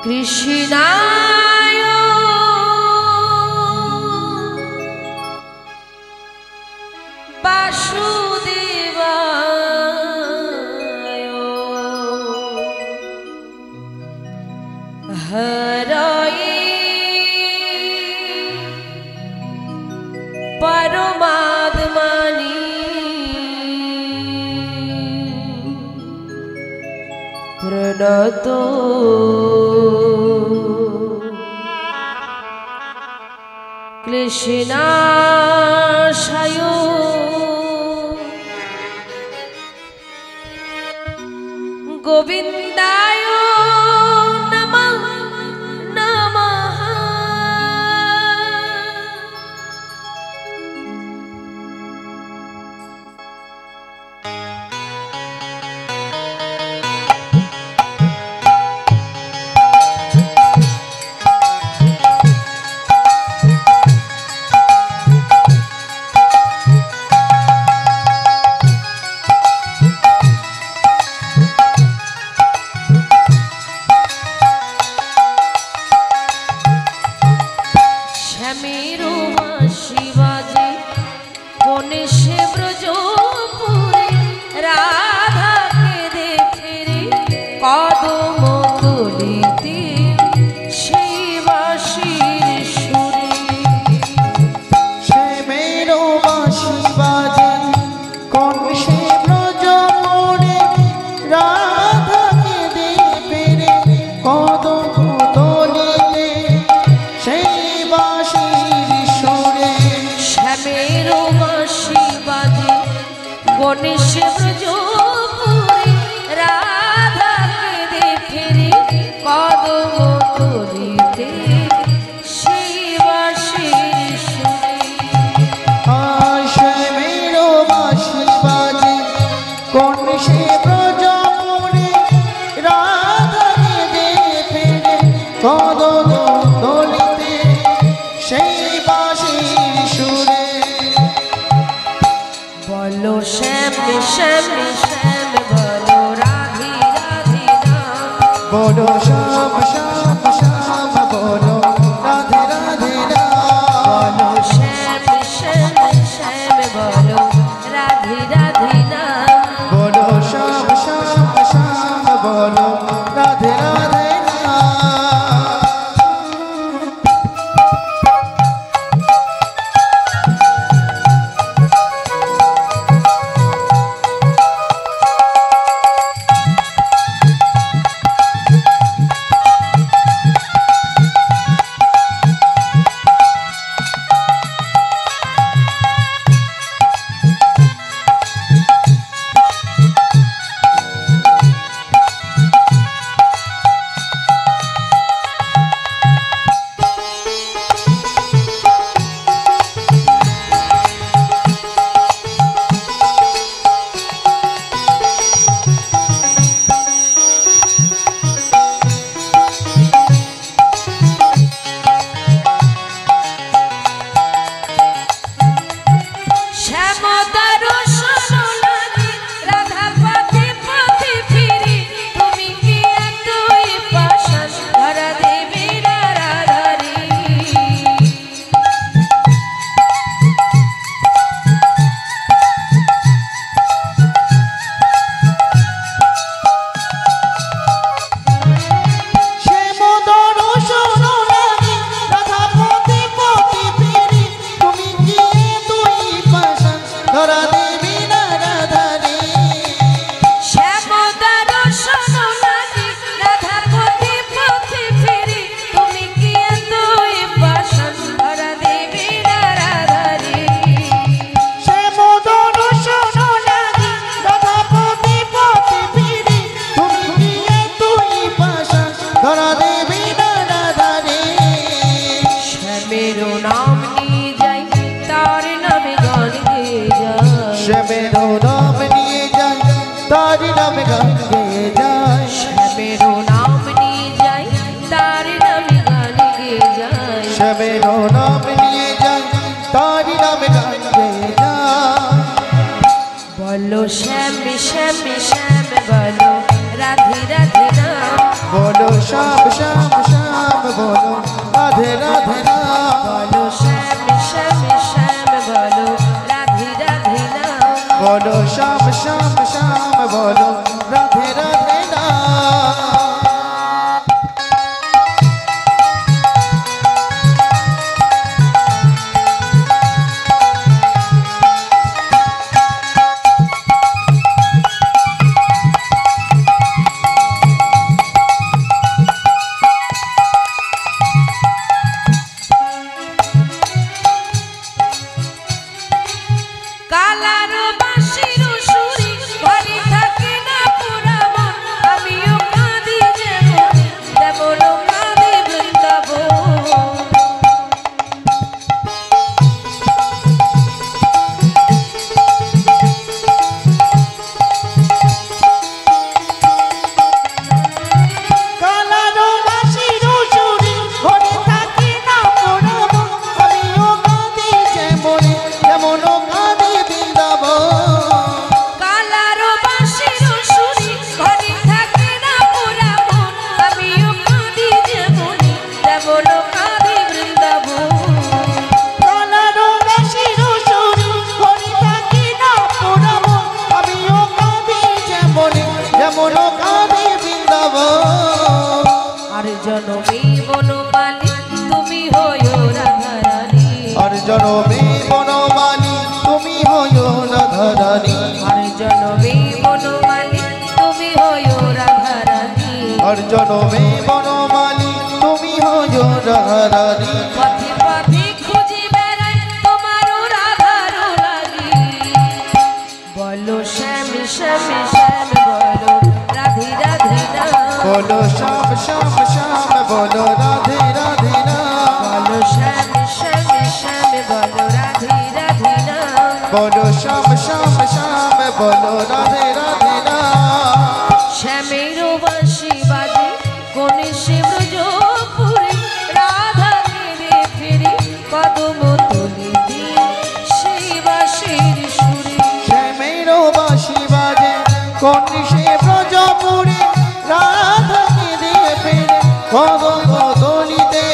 কৃষ্ণায় বাসুদেবায় হরয়ে পরমাত্মনি প্রণত কৃষ্ণাশয় গোবিন্দায় নমঃ নমঃ। গণেশ ব্রজপুরে রাধাকে দেখে কদম তলিতে সেই বাঁশির সুরে শ্যামের বাঁশি বাজে গণেশ ব্রজপুরে রাধাকে দেখে কদম তলিতে সেই বাঁশির সুরে। বলো শ্যাম শ্যাম শ্যাম বলো রাধে রাধে নাম, বলো শ্যাম শ্যাম শ্যাম বলো রাধে রাধে নাম, বলো শ্যাম শ্যাম শ্যাম বলো রাধে রাধে নাম, বলো শ্যাম শ্যাম শ্যাম বলো রাধে রাধে নাম। বলো শ্যাম শ্যাম শ্যাম বলো রাধে রাধে নাম बोलो श्याम श्याम श्याम बोलो राधे राधे नाम বলো শ্যাম শ্যাম শ্যাম বলো রাধে রাধে নাম बोलो श्याम श्याम श्याम बोलो राधे राधे नाम কালার বাঁশির সুরে ঘরে থাকে না পুরা মন আমিও কাঁদি যেমন তেমন কাঁদি বৃন্দাবন কালারো বাঁশির সুরে ঘরে থাকে না পুরা মন আমিও কাঁদি যেমন তেমন কাঁদি বৃন্দাবন কালার বাঁশির সুরে ঘরে থাকে না পুরা মন আমিও কাঁদি যেমন তেমন কাঁদি বৃন্দাবন কালারো বাঁশির সুরে ঘরে থাকে না পুরা মন আমিও কাঁদি যেমন তেমন কাঁদি বৃন্দাবন আর জনমে বনমালী তুমি হয়ো রাধারানী আর জনমে বনমালী তুমি হয়ো রাধারানী আর জনমে বনমালী তুমি হয়ো রাধারানী আর জনমে বনমালী তুমি হয়ো রাধারানী পথে পথে খুঁজি বেড়াই তোমারও রাধারো লাগি বলো শ্যাম শ্যাম শ্যাম বলো রাধে রাধে নাম बोलो श्याम श्याम श्याम बोलो राधे राधे नाम বলো শ্যাম শ্যাম শ্যাম বলো রাধে রাধে নাম बोलो श्याम श्याम श्याम बोलो राधे राधे नाम শ্যামের বাঁশি বাজে কোনে সে ব্রজপুরে রাধা ফিরে ফিরে কদম তুলি দিয়ে সেই বাঁশির সুরে শ্যামেরো বাঁশি বাজে কোন সে ব্রজপুরে রাধা দিয়ে ফিরে কদম তলিতে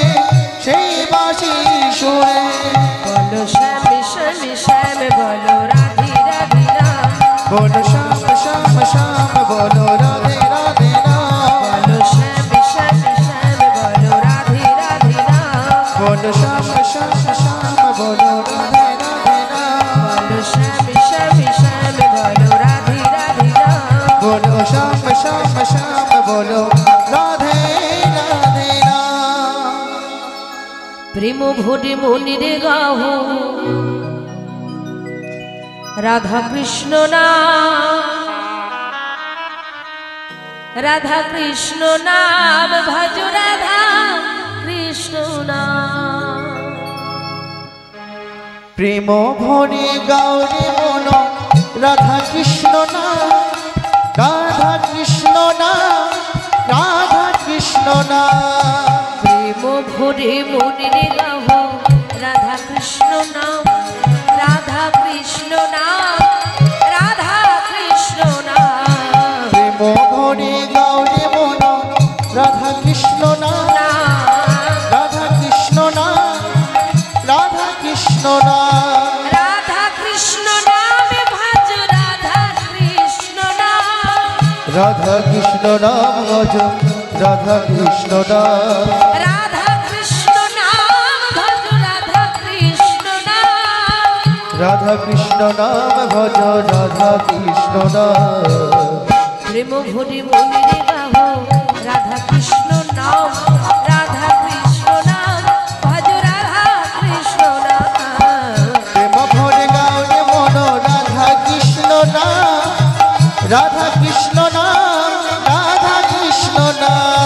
সেই বাঁশি সুরে বলো শ্যাম শ্যাম শ্যাম বলো রাধে রাধে নাম बोलो श्याम श्याम श्याम बोलो राधे राधे नाम বলো শ্যাম শ্যাম শ্যাম বলো রাধে রাধে নাম बोलो श्याम श्याम श्याम बोलो राधे राधे नाम বলো শ্যাম শ্যাম শ্যাম বলো রাধে রাধে নাম बोलो श्याम श्याम श्याम बोलो राधे राधे नाम প্রেম ভরে মনির গাহ রাধা কৃষ্ণ নাম রাধা কৃষ্ণ নাম ভজ রাধা কৃষ্ণ নাম প্রেম ভরে গাওরে মন রাধা কৃষ্ণ না রাধা কৃষ্ণ না রাধা কৃষ্ণ না প্রেম ভরে মনির গাহ রাধা কৃষ্ণ নাম রাধা কৃষ্ণ নাম রাধা কৃষ্ণ নাম প্রেম ভরে গাওরে মন রাধা কৃষ্ণ না রাধা কৃষ্ণ না রাধা কৃষ্ণ না রাধা কৃষ্ণ নামে ভজ রাধা কৃষ্ণ নাম রাধা কৃষ্ণ নাম ভজ রাধা কৃষ্ণ নাম রাধা কৃষ্ণ নাম ভজ রাধা কৃষ্ণ নাম রাধা কৃষ্ণ নাম ভজ রাধা কৃষ্ণ নাম প্রেম ভরে মনিরে গাহ রাধা কৃষ্ণ নাম রাধা কৃষ্ণ নাম ভজ রাধা কৃষ্ণ নাম প্রেম ভরে গাওরে মন রাধা কৃষ্ণ নাম রাধা কৃষ্ণ নাম রাধা কৃষ্ণ নাম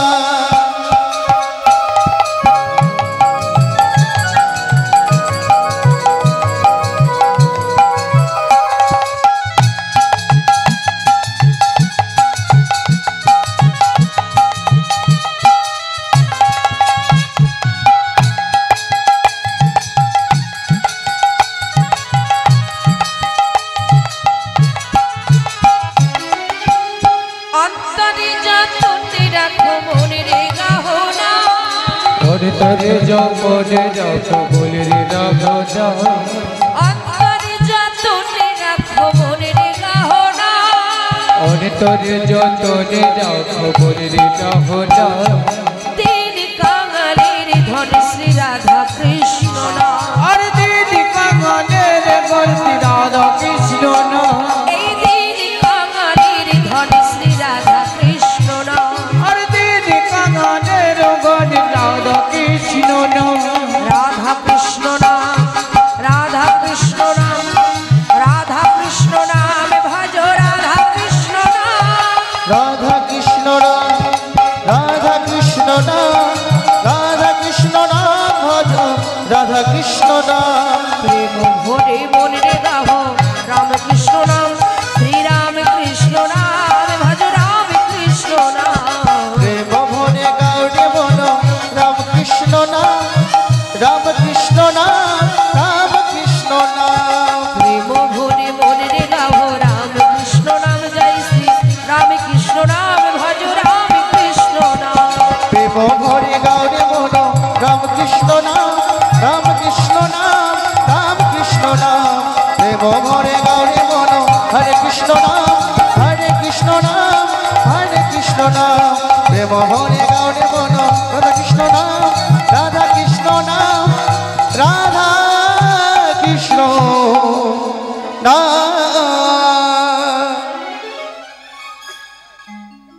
অন্তরে যৌবনে রাখো বলে রে রাখো না অন্তরে যতনে রাখো মনে রে গাহনা অন্তরে যতনে রাখো বলে রে রাখো না তিন কাঙালের ধন শ্রী রাধা কৃষ্ণ না আর দিদি কাঙালের গর্তি রাধা কৃষ্ণ না এই তিন কাঙালের ধন শ্রী রাধা কৃষ্ণ না আর দিদি কাঙালের গর্তি রাধা কৃষ্ণ না রাধা কৃষ্ণ নাম রাধা কৃষ্ণ নাম রাধা কৃষ্ণ নাম ভজ রাধা কৃষ্ণ নাম রাধা কৃষ্ণ রাম রাধা কৃষ্ণ নাম রাধা কৃষ্ণ নাম ভজ রাধা কৃষ্ণ নাম প্রেম ভরে মনে রে গাহ রাম কৃষ্ণ নাম শ্রীরাম কৃষ্ণ নাম ভজ রাম কৃষ্ণ নাম প্রেম ভরে গাউরে বল রাম কৃষ্ণ নাম রাম কৃষ্ণ নাম রাম কৃষ্ণ নাম প্রেম ভরে মনে রে গাহ রাম কৃষ্ণ নাম জয় শ্রী রাম কৃষ্ণ নাম ভজ রাম কৃষ্ণ নাম প্রেম ভরে গাউরে বল রাম কৃষ্ণ নাম রাম কৃষ্ণ নাম রাম কৃষ্ণ নাম প্রেম ভরে গাউরে বল হরে কৃষ্ণ নাম হরে কৃষ্ণ নাম হরে কৃষ্ণ নাম প্রেম ভরে গাউরে